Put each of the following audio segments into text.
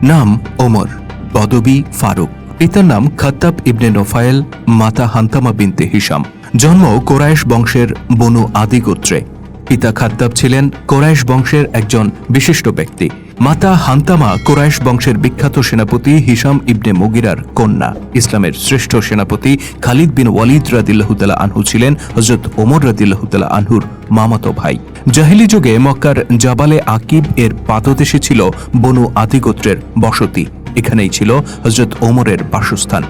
নাম ওমর, পদবী ফারুক। পিতার নাম খাত্তাব ইবনে নোফায়েল, মাতা হান্তামা বিনতে হিশাম। জন্ম কোরাইশ বংশের বনু আদি গোত্রে। পিতা খাত্তাব ছিলেন কোরাইশ বংশের একজন বিশিষ্ট ব্যক্তি। মাতা হান্তামা কোরাইশ বংশের বিখ্যাত সেনাপতি হিশাম ইবনে মুগিরার কন্যা। ইসলামের শ্রেষ্ঠ সেনাপতি খালিদ বিন ওয়ালিদ রাদিয়াল্লাহু তাআলা আনহু ছিলেন হযরত ওমর রাদিয়াল্লাহু তাআলা আনহুর মামাতো ভাই। জাহিলি যুগে মক্কার জাবালে আকিব এর পাদদেশে ছিল বনু আদি গোত্রের বসতি। এখানেই ছিল হযরত ওমরের বাসস্থান।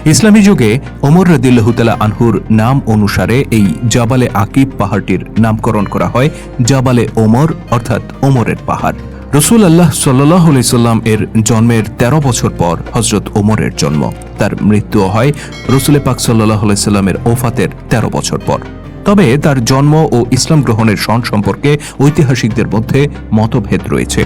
ইসলামী যুগে ওমর রাদিয়াল্লাহু তাআলা আনহুর নাম অনুসারে এই জাবালে আকিব পাহাড়টির নামকরণ করা হয় জাবালে ওমর, অর্থাৎ ওমরের পাহাড়। রাসূলুল্লাহ সাল্লাল্লাহু আলাইহি সাল্লাম এর জন্মের ১৩ বছর পর হযরত ওমরের জন্ম। তার মৃত্যু হয় রাসূল পাক সাল্লাল্লাহু আলাইহি সাল্লামের ওফাতের ১৩ বছর পর। তবে তার জন্ম ও ইসলাম গ্রহণের সন সম্পর্কে ঐতিহাসিকদের মধ্যে মতভেদ রয়েছে।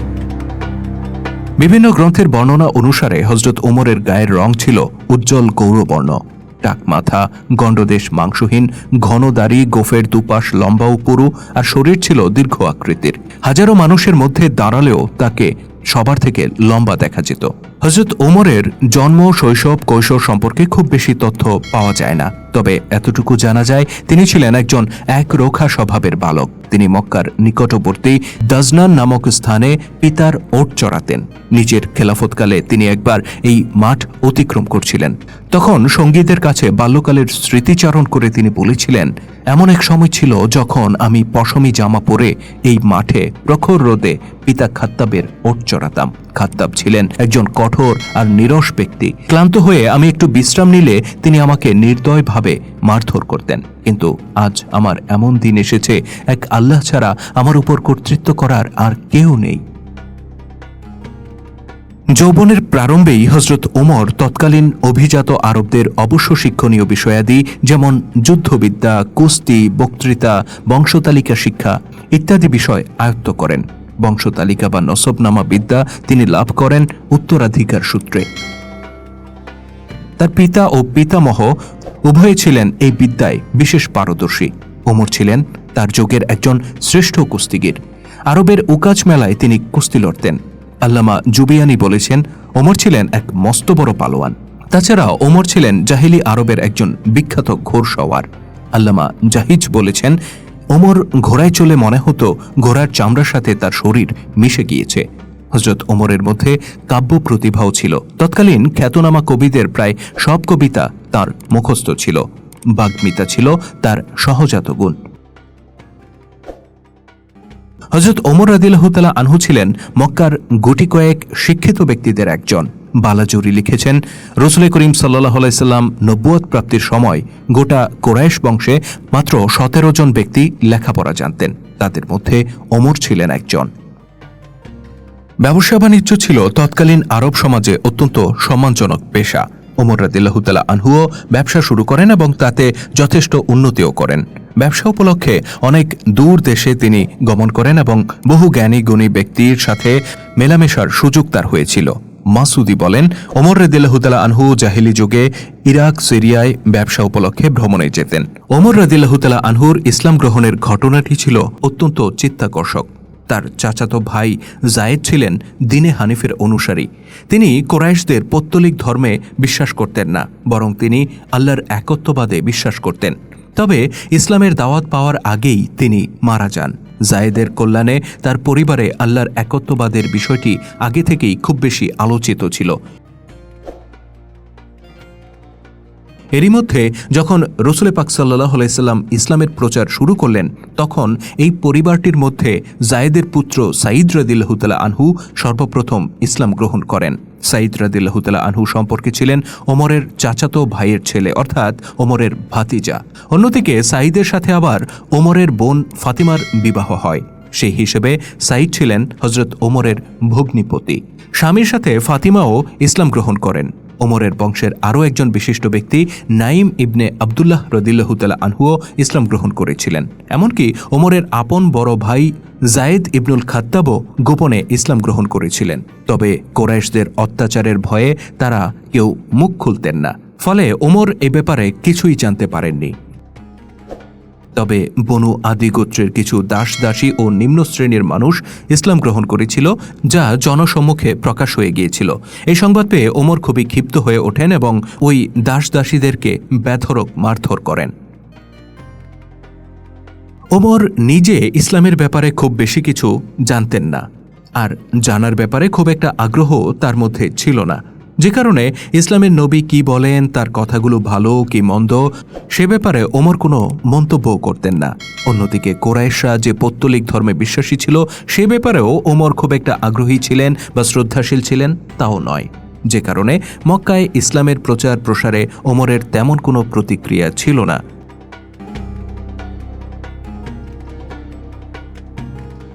বিভিন্ন গ্রন্থের বর্ণনা অনুসারে হযরত ওমরের গায়ের রং ছিল উজ্জ্বল গৌরবর্ণ। টাক মাথা, গণ্ডদেশ মাংসহীন, ঘন দাড়ি, গোফের দুপাশ লম্বা ও পুরু, আর শরীর ছিল দীর্ঘ আকৃতির। হাজারো মানুষের মধ্যে দাঁড়ালেও তাকে সবার থেকে লম্বা দেখা যেত। হযরত ওমরের জন্ম, শৈশব, কৈশোর সম্পর্কে খুব বেশি তথ্য পাওয়া যায় না। তবে এতটুকু জানা যায় তিনি ছিলেন একজন একরোখা স্বভাবের বালক। তিনি মক্কার নিকটবর্তী দাজনান নামক স্থানে পিতার ওট চড়াতেন। নিজের খেলাফতকালে তিনি একবার এই মাঠ অতিক্রম করছিলেন। তখন সঙ্গীদের কাছে বাল্যকালের স্মৃতিচারণ করে তিনি বলেছিলেন, এমন এক সময় ছিল যখন আমি পশমি জামা পরে এই মাঠে প্রখর রোদে পিতা খাত্তাবের ওট চড়াতাম। খাত্তাব ছিলেন একজন কঠোর আর নিরস ব্যক্তি। ক্লান্ত হয়ে আমি একটু বিশ্রাম নিলে তিনি আমাকে নির্দয়ভাবে মারধর করতেন। কিন্তু আজ আমার এমন দিন এসেছে, এক আল্লাহ ছাড়া আমার উপর কর্তৃত্ব করার আর কেউ নেই। যৌবনের প্রারম্ভেই হযরত ওমর তৎকালীন অভিজাত আরবদের অবশ্য শিক্ষণীয় বিষয়াদি যেমন যুদ্ধবিদ্যা, কুস্তি, বক্তৃতা, বংশতালিকা শিক্ষা ইত্যাদি বিষয় আয়ত্ত করেন। বংশতালিকা বা নসবনামা বিদ্যা তিনি লাভ করেন উত্তরাধিকার সূত্রে। তার পিতা ও পিতামহ উভয়ে ছিলেন এই বিদ্যায় বিশেষ পারদর্শী। ওমর ছিলেন তার যুগের একজন শ্রেষ্ঠ কুস্তিগীর। আরবের উকাজ মেলায় তিনি কুস্তি লড়তেন। আল্লামা জুবিয়ানি বলেছেন, ওমর ছিলেন এক মস্ত বড় পালোয়ান। তাছাড়া ওমর ছিলেন জাহিলি আরবের একজন বিখ্যাত ঘোড়সওয়ার। আল্লামা জাহিজ বলেছেন, ওমর ঘোড়ায় চলে মনে হতো ঘোড়ার চামড়ার সাথে তার শরীর মিশে গিয়েছে। হযরত ওমরের মধ্যে কাব্য প্রতিভাও ছিল। তৎকালীন খ্যাতনামা কবিদের প্রায় সব কবিতা তার মুখস্থ ছিল। বাগ্মিতা ছিল তার সহজাত গুণ। হযরত ওমর রাদিয়াল্লাহু তাআলা আনহু ছিলেন মক্কার গুটি কয়েক শিক্ষিত ব্যক্তিদের একজন। বালাজুরি লিখেছেন, রাসূল করিম সাল্লাল্লাহু আলাইহি সাল্লাম নবুয়ত প্রাপ্তির সময় গোটা কোরাইশ বংশে মাত্র ১৭ জন ব্যক্তি লেখাপড়া জানতেন। তাদের মধ্যে ওমর ছিলেন একজন। ব্যবসা বাণিজ্য ছিল তৎকালীন আরব সমাজে অত্যন্ত সম্মানজনক পেশা। ওমর রাদিয়াল্লাহু তাআলা আনহুও ব্যবসা শুরু করেন এবং তাতে যথেষ্ট উন্নতিও করেন। ব্যবসা উপলক্ষে অনেক দূর দেশে তিনি গমন করেন এবং বহু জ্ঞানী গুণী ব্যক্তির সাথে মেলামেশার সুযোগ তার হয়েছিল। মাসুদি বলেন, ওমর রাদিয়াল্লাহু তাআলা আনহু জাহিলি যুগে ইরাক, সিরিয়ায় ব্যবসা উপলক্ষে ভ্রমণে যেতেন। ওমর রাদিয়াল্লাহু তাআলা আনহুর ইসলাম গ্রহণের ঘটনাটি ছিল অত্যন্ত চিত্তাকর্ষক। তার চাচাতো ভাই জায়েদ ছিলেন দ্বীনে হানিফের অনুসারী। তিনি কোরাইশদের পৌত্তলিক ধর্মে বিশ্বাস করতেন না, বরং তিনি আল্লাহর একত্ববাদে বিশ্বাস করতেন। তবে ইসলামের দাওয়াত পাওয়ার আগেই তিনি মারা যান। জায়েদের কল্যাণে তার পরিবারে আল্লাহর একত্ববাদের বিষয়টি আগে থেকেই খুব বেশি আলোচিত ছিল। এরই মধ্যে যখন রাসূল পাক সাল্লাল্লাহু আলাইহি সাল্লাম ইসলামের প্রচার শুরু করলেন, তখন এই পরিবারটির মধ্যে জায়েদের পুত্র সাঈদ রাদিয়াল্লাহু তাআলা আনহু সর্বপ্রথম ইসলাম গ্রহণ করেন। সাঈদ রাদিয়াল্লাহু তাআলা আনহু সম্পর্কে ছিলেন ওমরের চাচাতো ভাইয়ের ছেলে, অর্থাৎ ওমরের ভাতিজা। অন্যদিকে সাঈদের সাথে আবার ওমরের বোন ফাতিমার বিবাহ হয়। সেই হিসেবে সাঈদ ছিলেন হযরত ওমরের ভগ্নিপতি। স্বামীর সাথে ফাতিমাও ইসলাম গ্রহণ করেন। ওমরের বংশের আরও একজন বিশিষ্ট ব্যক্তি নাইম ইবনে আবদুল্লাহ রাদিয়াল্লাহু তাআলা আনহুও ইসলাম গ্রহণ করেছিলেন। এমনকি ওমরের আপন বড় ভাই জায়েদ ইবনুল খাত্তাবও গোপনে ইসলাম গ্রহণ করেছিলেন। তবে কোরাইশদের অত্যাচারের ভয়ে তারা কেউ মুখ খুলতেন না। ফলে ওমর এ ব্যাপারে কিছুই জানতে পারেননি। তবে বনু আদি গোত্রের কিছু দাস দাসী ও নিম্ন শ্রেণীর মানুষ ইসলাম গ্রহণ করেছিল, যা জনসম্মুখে প্রকাশ হয়ে গিয়েছিল। এই সংবাদ পেয়ে ওমর খুবই ক্ষিপ্ত হয়ে ওঠেন এবং ওই দাস দাসীদেরকে বেধড়ক মারধর করেন। ওমর নিজে ইসলামের ব্যাপারে খুব বেশি কিছু জানতেন না, আর জানার ব্যাপারে খুব একটা আগ্রহ তার মধ্যে ছিল না, যে কারণে ইসলামের নবী কি বলেন, তার কথাগুলো ভালো কি মন্দ, সে ব্যাপারে ওমর কোনো মন্তব্য করতেন না। অন্যদিকে কোরাইশরা যে পৌত্তলিক ধর্মে বিশ্বাসী ছিল, সে ব্যাপারেও ওমর খুব একটা আগ্রহী ছিলেন বা শ্রদ্ধাশীল ছিলেন তাও নয়, যে কারণে মক্কায় ইসলামের প্রচার প্রসারে ওমরের তেমন কোনো প্রতিক্রিয়া ছিল না।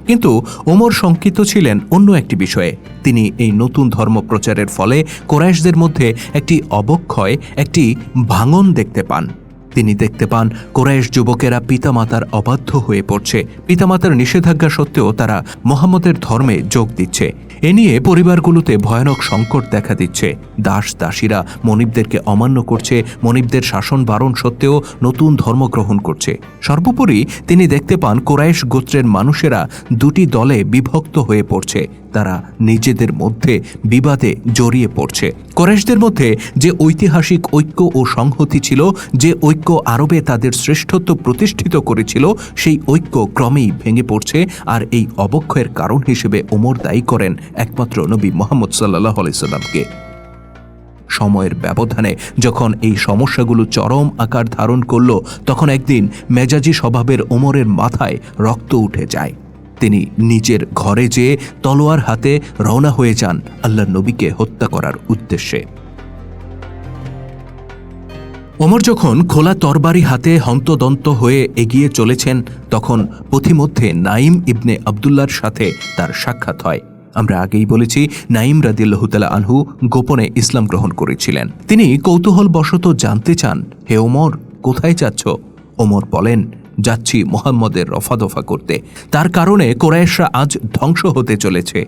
কিন্তু ওমর শঙ্কিত ছিলেন অন্য একটি বিষয়ে। তিনি এই নতুন ধর্ম প্রচারের ফলে কোরাইশদের মধ্যে একটি অবক্ষয়, একটি ভাঙন দেখতে পান। তিনি দেখতে পান কোরাইশ যুবকেরা পিতামাতার অবাধ্য হয়ে পড়ছে, পিতামাতার নিষেধাজ্ঞা সত্ত্বেও তারা মুহাম্মদের ধর্মে যোগ দিচ্ছে। এ নিয়ে পরিবারগুলোতে ভয়ানক সংকট দেখা দিচ্ছে। দাস দাসীরা মনিবদেরকে অমান্য করছে, মনিবদের শাসন বারণ সত্ত্বেও নতুন ধর্ম গ্রহণ করছে। সর্বোপরি তিনি দেখতে পান কোরাইশ গোত্রের মানুষেরা দুটি দলে বিভক্ত হয়ে পড়ছে, তারা নিজেদের মধ্যে বিবাদে জড়িয়ে পড়ছে। কোরাইশদের মধ্যে যে ঐতিহাসিক ঐক্য ও সংহতি ছিল, যে ঐক্য আরবে তাদের শ্রেষ্ঠত্ব প্রতিষ্ঠিত করেছিল, সেই ঐক্য ক্রমেই ভেঙে পড়ছে। আর এই অবক্ষয়ের কারণ হিসেবে ওমর দায়ী করেন একমাত্র নবী মুহাম্মদ সাল্লাল্লাহু আলাইহি সাল্লামকে। সময়ের ব্যবধানে যখন এই সমস্যাগুলো চরম আকার ধারণ করল, তখন একদিন মেজাজি স্বভাবের ওমরের মাথায় রক্ত উঠে যায়। তিনি নিজের ঘরে যেয়ে তলোয়ার হাতে রওনা হয়ে যান আল্লাহর নবীকে হত্যা করার উদ্দেশ্যে। ওমর যখন খোলা তরবারি হাতে হন্তদন্ত হয়ে এগিয়ে চলেছেন, তখন পথিমধ্যে নাইম ইবনে আবদুল্লাহর সাথে তার সাক্ষাৎ হয়। আমরা আগেই বলেছি, নাইম রাদিয়াল্লাহু তাআলা আনহু গোপনে ইসলাম গ্রহণ করেছিলেন। তিনি কৌতূহলবশত জানতে চান, হে ওমর, কোথায় যাচ্ছ? ওমর বলেন, যাচ্ছি মুহাম্মদের রফাদফা করতে, তার কারণে কোরাইশরা আজ ধ্বংস হতে চলেছে।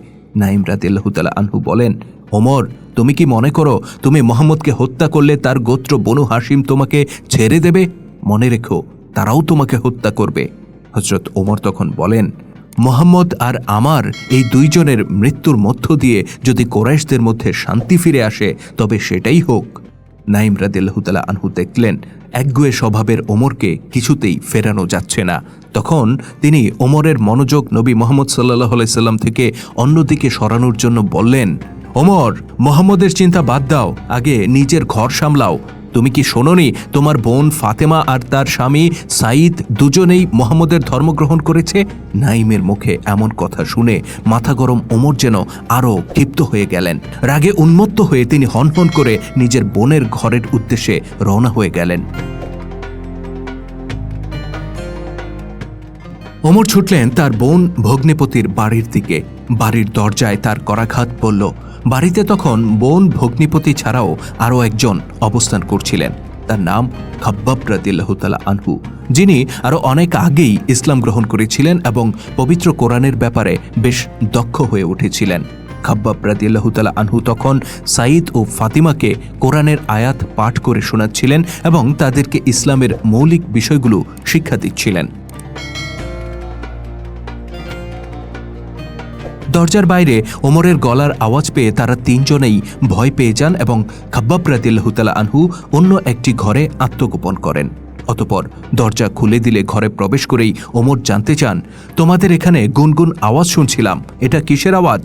নাইম রাদিয়াল্লাহু তাআলা আনহু বলেন, ওমর, তুমি কি মনে করো তুমি মুহাম্মদকে হত্যা করলে তার গোত্র বনু হাশিম তোমাকে ছেড়ে দেবে? মনে রেখো, তারাও তোমাকে হত্যা করবে। হযরত ওমর তখন বলেন, মুহাম্মদ আর আমার এই দুইজনের মৃত্যুর মধ্য দিয়ে যদি কোরাইশদের মধ্যে শান্তি ফিরে আসে, তবে সেটাই হোক। নাইম রাদিয়াল্লাহু তাআলা আনহু দেখলেন একগুঁয়ে স্বভাবের ওমরকে কিছুতেই ফেরানো যাচ্ছে না। তখন তিনি ওমরের মনোযোগ নবী মুহাম্মদ সাল্লাল্লাহু আলাইহি সাল্লাম থেকে অন্যদিকে সরানোর জন্য বললেন, ওমর, মুহাম্মদের চিন্তা বাদ দাও, আগে নিজের ঘর সামলাও। তুমি কি শোনোনি তোমার বোন ফাতেমা আর তার স্বামী সাঈদ দুজনেই মুহাম্মদের ধর্ম গ্রহণ করেছে? নাইমের মুখে এমন কথা শুনে মাথা গরম ওমর যেন আরও ক্ষিপ্ত হয়ে গেলেন। রাগে উন্মত্ত হয়ে তিনি হনহন করে নিজের বোনের ঘরের উদ্দেশ্যে রওনা হয়ে গেলেন। ওমর ছুটলেন তার বোন ভগ্নিপতির বাড়ির দিকে। বাড়ির দরজায় তার করাঘাত পড়ল। বাড়িতে তখন বোন ভগ্নিপতি ছাড়াও আরও একজন অবস্থান করছিলেন। তার নাম খাব্বাব রাদিয়াল্লাহু তাআলা আনহু, যিনি আরও অনেক আগেই ইসলাম গ্রহণ করেছিলেন এবং পবিত্র কোরআনের ব্যাপারে বেশ দক্ষ হয়ে উঠেছিলেন। খাব্বাব রাদিয়াল্লাহু তাআলা আনহু তখন সাঈদ ও ফাতিমাকে কোরআনের আয়াত পাঠ করে শোনাচ্ছিলেন এবং তাদেরকে ইসলামের মৌলিক বিষয়গুলো শিক্ষা দিচ্ছিলেন। দরজার বাইরে ওমরের গলার আওয়াজ পেয়ে তারা তিনজনেই ভয় পেয়ে যান এবং খাব্বাব রাদিয়াল্লাহু তাআলা আনহু অন্য একটি ঘরে আত্মগোপন করেন। অতঃপর দরজা খুলে দিলে ঘরে প্রবেশ করেই ওমর জানতে চান, তোমাদের এখানে গুনগুন আওয়াজ শুনছিলাম, এটা কিসের আওয়াজ?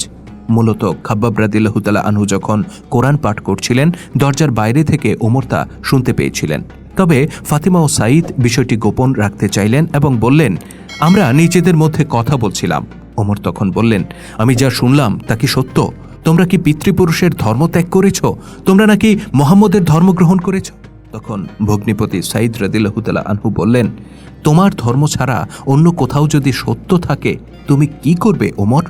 মূলত খাব্বাব রাদিয়াল্লাহু তাআলা আনহু যখন কোরআন পাঠ করছিলেন, দরজার বাইরে থেকে ওমর তা শুনতে পেয়েছিলেন। তবে ফাতিমা ও সাঈদ বিষয়টি গোপন রাখতে চাইলেন এবং বললেন, আমরা নিজেদের মধ্যে কথা বলছিলাম। ওমর তখন বললেন, আমি যা শুনলাম তা কি সত্য? তোমরা কি পিতৃপুরুষের ধর্ম ত্যাগ করেছ? তোমরা নাকি মুহাম্মদের ধর্ম গ্রহণ করেছ? তখন ভগ্নিপতি সাঈদ রাদিয়াল্লাহু তাআলা আনহু বললেন, তোমার ধর্ম ছাড়া অন্য কোথাও যদি সত্য থাকে তুমি কি করবে ওমর?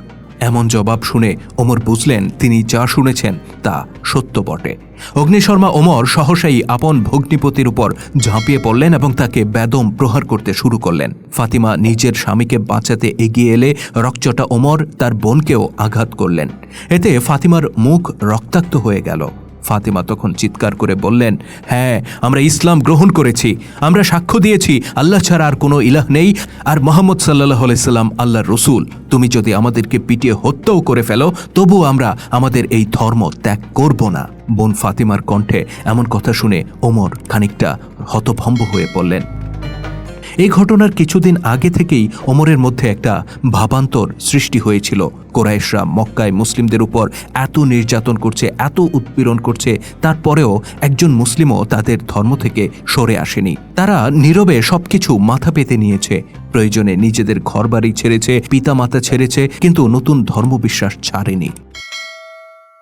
এমন জবাব শুনে ওমর বুঝলেন তিনি যা শুনেছেন তা সত্য বটে। অগ্নিশর্মা ওমর সহসাই আপন ভগ্নিপতির উপর ঝাঁপিয়ে পড়লেন এবং তাকে বেদম প্রহার করতে শুরু করলেন। ফাতিমা নিজের স্বামীকে বাঁচাতে এগিয়ে এলে রকচটা ওমর তার বোনকেও আঘাত করলেন। এতে ফাতিমার মুখ রক্তাক্ত হয়ে গেল। ফাতিমা তখন চিৎকার করে বললেন, হ্যাঁ, আমরা ইসলাম গ্রহণ করেছি। আমরা সাক্ষ্য দিয়েছি আল্লাহ ছাড়া আর কোনো ইলাহ নেই, আর মুহাম্মদ সাল্লাল্লাহু আলাইহি সাল্লাম আল্লাহর রসুল। তুমি যদি আমাদেরকে পিটিয়ে হত্যাও করে ফেলো, তবু আমরা আমাদের এই ধর্ম ত্যাগ করব না। বোন ফাতিমার কণ্ঠে এমন কথা শুনে ওমর খানিকটা হতভম্ব হয়ে পড়লেন। এই ঘটনার কিছুদিন আগে থেকেই ওমরের মধ্যে একটা ভাবান্তর সৃষ্টি হয়েছিল। কুরাইশরা মক্কায় মুসলিমদের উপর এত নির্যাতন করছে, এত উৎপীড়ন করছে, তারপরেও একজন মুসলিমও তাদের ধর্ম থেকে সরে আসেনি। তারা নীরবে সবকিছু মাথা পেতে নিয়েছে। প্রয়োজনে নিজেদের ঘরবাড়ি ছেড়েছে, পিতামাতা ছেড়েছে, কিন্তু নতুন ধর্মবিশ্বাস ছাড়েনি।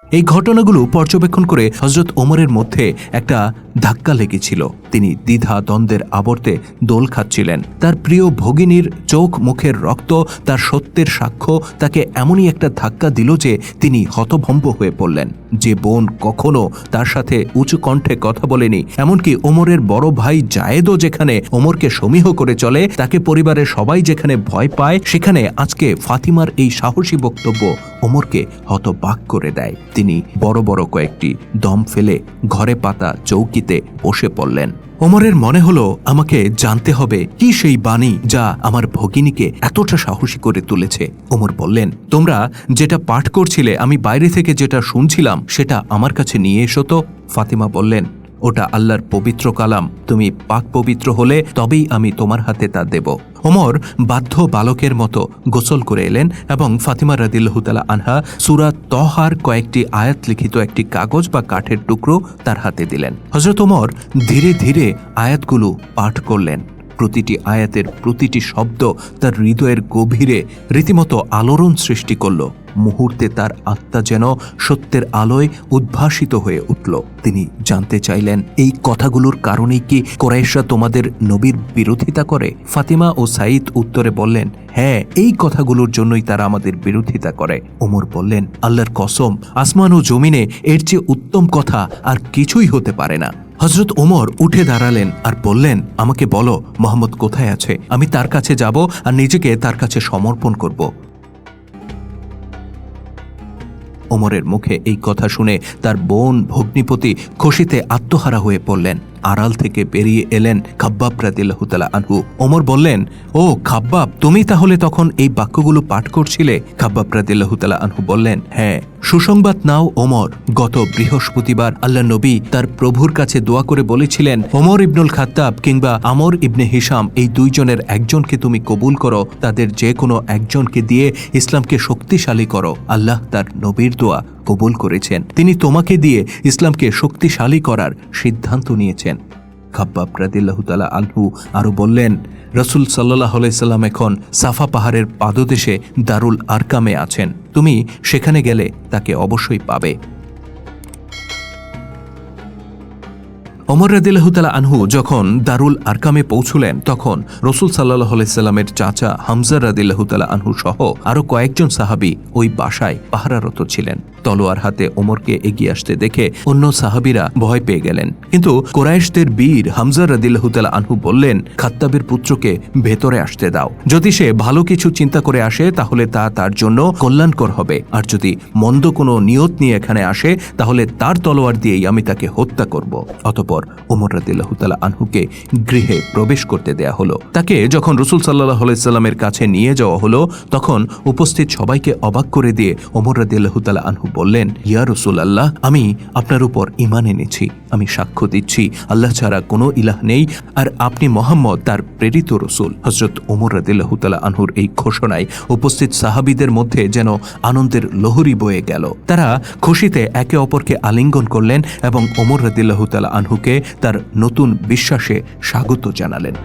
এই ঘটনাগুলো পর্যবেক্ষণ করে হযরত ওমরের মধ্যে একটা ধাক্কা লেগেছিল। তিনি দ্বিধা দ্বন্দ্বের আবর্তে দোল খাচ্ছিলেন। তার প্রিয় ভগিনীর চোখ মুখের রক্ত, তার সত্যের সাক্ষ্য তাকে এমনই একটা ধাক্কা দিল যে তিনি হতভম্ব হয়ে পড়লেন। যে বোন কখনো তার সাথে উঁচু কণ্ঠে কথা বলেনি, এমনকি ওমরের বড় ভাই জায়েদও যেখানে ওমরকে সমীহ করে চলে, তাকে পরিবারের সবাই যেখানে ভয় পায়, সেখানে আজকে ফাতিমার এই সাহসী বক্তব্য ওমরকে হতবাক করে দেয়। তিনি বড় বড় কয়েকটি দম ফেলে ঘরে পাতা চৌকিতে বসে পড়লেন। ওমরের মনে হলো, আমাকে জানতে হবে কি সেই বাণী যা আমার ভগিনীকে এতটা সাহসী করে তুলেছে। ওমর বললেন, তোমরা যেটা পাঠ করছিলে, আমি বাইরে থেকে যেটা শুনছিলাম, সেটা আমার কাছে নিয়ে এসো তো। ফাতিমা বললেন, ওটা আল্লাহর পবিত্র কালাম, তুমি পাক পবিত্র হলে তবেই আমি তোমার হাতে তা দেব। ওমর বাধ্য বালকের মতো গোসল করে এলেন এবং ফাতিমা রাদিয়াল্লাহু তাআলা আনহা সূরা তহার কয়েকটি আয়াত লিখিত একটি কাগজ বা কাঠের টুকরো তার হাতে দিলেন। হযরত ওমর ধীরে ধীরে আয়াতগুলো পাঠ করলেন। প্রতিটি আয়াতের প্রতিটি শব্দ তার হৃদয়ের গভীরে রীতিমতো আলোড়ন সৃষ্টি করল। মুহূর্তে তার আত্মা যেন সত্যের আলোয় উদ্ভাসিত হয়ে উঠল। তিনি জানতে চাইলেন, এই কথাগুলোর কারণেই কি কুরাইশরা তোমাদের নবীর বিরোধিতা করে? ফাতিমা ও সাঈদ উত্তরে বললেন, হ্যাঁ, এই কথাগুলোর জন্যই তারা আমাদের বিরোধিতা করে। ওমর বললেন, আল্লাহর কসম, আসমান ও জমিনে এর চেয়ে উত্তম কথা আর কিছুই হতে পারে না। হযরত ওমর উঠে দাঁড়ালেন আর বললেন, আমাকে বলো মুহাম্মদ কোথায় আছে, আমি তার কাছে যাব আর নিজেকে তার কাছে সমর্পণ করব। ওমরের মুখে এই কথা শুনে তার বোন ভগ্নিপতি খুশিতে আত্মহারা হয়ে পড়লেন। আড়াল থেকে বেরিয়ে এলেন খাব্বাব রাদিয়াল্লাহু তাআলা আনহু। ওমর বললেন, ও খাব্বাব, তুমি তাহলে তখন এই বাক্যগুলো পাঠ করছিলে? খাব্বাব রাদিয়াল্লাহু তাআলা আনহু বললেন, হ্যাঁ। সুসংবাদ নাও ওমর, গত বৃহস্পতিবার আল্লাহ নবী তার প্রভুর কাছে দোয়া করে বলেছিলেন, ওমর ইবনুল খাত্তাব কিংবা আমর ইবনে হিশাম, এই দুইজনের একজনকে তুমি কবুল করো, তাদের যে কোনো একজনকে দিয়ে ইসলামকে শক্তিশালী করো। আল্লাহ তার নবীর দোয়া কবুল করেছেন, তিনি তোমাকে দিয়ে ইসলামকে শক্তিশালী করার সিদ্ধান্ত নিয়েছেন। খাব্বাব রাদিয়াল্লাহু তাআলা আনহু আরো বললেন, রাসূল সাল্লাল্লাহু আলাইহি সাল্লাম এখন সাফা পাহাড়ের পাদদেশে দারুল আরকামে আছেন, তুমি সেখানে গেলে তাকে অবশ্যই পাবে। ওমর রাদিয়াল্লাহু তাআলা আনহু যখন দারুল আরকামে পৌঁছলেন, তখন রাসূল সাল্লাল্লাহু আলাইহি সাল্লামের চাচা হামজা রাদিয়াল্লাহু তাআলা আনহু সহ আরো কয়েকজন সাহাবী ওই বাসায় পাহারারত ছিলেন। তলোয়ার হাতে ওমরকে এগিয়ে আসতে দেখে অন্য সাহাবীরা ভয় পেয়ে গেলেন, কিন্তু কুরাইশদের বীর হামজা রাদিয়াল্লাহু তাআলা আনহু বললেন, খাত্তাবের পুত্রকে ভেতরে আসতে দাও। যদি সে ভালো কিছু চিন্তা করে আসে তাহলে তা তার জন্য কল্যাণকর হবে, আর যদি মন্দ কোনো নিয়ত নিয়ে এখানে আসে তাহলে তার তলোয়ার দিয়েই আমি তাকে হত্যা করব। অতঃপর ওমর রাদিয়াল্লাহু তাআলা আনহুকে গৃহে প্রবেশ করতে দেয়া হলো। তাকে যখন রাসূল সাল্লাল্লাহু আলাইহি সাল্লামের কাছে নিয়ে যাওয়া হলো, তখন উপস্থিত সবাইকে অবাক করে দিয়ে ওমর রাদিয়াল্লাহু তাআলা আনহু বললেন, ইয়া রাসূলুল্লাহ, আমি আপনার উপর ঈমান এনেছি। আমি সাক্ষ্য দিচ্ছি আল্লাহ ছাড়া কোনো ইলাহ নেই, আর আপনি মুহাম্মদ তার প্রেরিত রাসূল। হযরত ওমর রাদিয়াল্লাহু তাআলা আনহুর এই ঘোষণায় উপস্থিত সাহাবীদের মধ্যে যেন আনন্দের লহরী বয়ে গেল। তারা খুশিতে একে অপরকে আলিঙ্গন করলেন এবং ওমর রাদিয়াল্লাহু তাআলা আনহুকে তার নতুন বিশ্বাসে স্বাগত জানালেন।